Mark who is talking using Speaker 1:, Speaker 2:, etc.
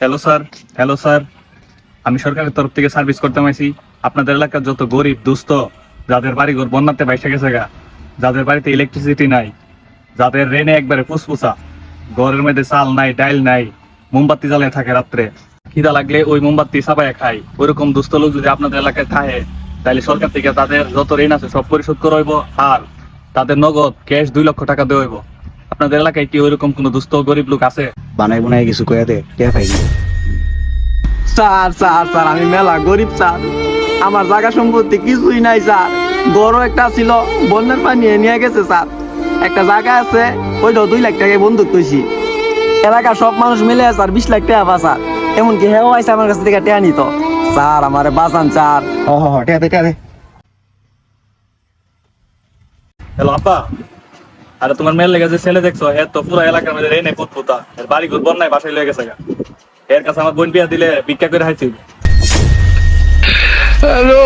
Speaker 1: Hello sir. Hello sir, আমি সরকারের তরফ থেকে সার্ভিস করতে আইছি। আপনাদের এলাকার যত গরিব দুস্থ, যাদের বাড়িঘর বন্যাতে ভাইসা গেছে গা, যাদের বাড়িতে ইলেকট্রিসিটি নাই, যাদের রেনে একবারে ফুসফুসা, ঘরের মধ্যে চাল নাই, ডাইল নাই, মোমবাতি জ্বালিয়ে থাকে রাত্রে, খিদা লাগলে ওই মোমবাতি চাপায় খায়, ওইরকম দুস্থ লোক যদি আপনাদের এলাকায় থাকে, তাহলে সরকার থেকে তাদের যত ঋণ আছে সব পরিশোধ করে হইব, আর তাদের নগদ ক্যাশ 2 লক্ষ টাকা দেওয়া হইব। আপনাদের এলাকায় কি ওইরকম কোনো দুস্থ গরিব লোক আছে?
Speaker 2: বানাই বুনাই কিছু কয়ে দে কে পাইনি।
Speaker 3: স্যার স্যার স্যার আমি মেলা গরিব স্যার, আমার জায়গা সম্পত্তি কিছুই নাই স্যার। বড় একটা ছিল, বন্যার পানি নিয়ে গেছে স্যার। একটা জায়গা আছে, ওইটাও 2 লাখ টাকায় বন্ধক কইছি। এলাকার সব মানুষ মিলে স্যার 20 লাখ টাকা পাসা, এমনকি হেও আইসা আমার কাছ থেকে টেয়া নিত। স্যার আমারে বাঁচান স্যার।
Speaker 2: টিয়া দে।
Speaker 1: হ্যালো আব্বা, আরে তোমার মেয়ের লেগে যে ছেলে দেখছো, এর তো পুরো এলাকার মধ্যে রেনে পুতপুতা, এর বাড়ি ঘর বন্যায় বাসায় লয়ে গেছে গা। এর কাছে আমার বোন বিয়া দিলে ভিক্ষা করে হাইছি।
Speaker 4: হ্যালো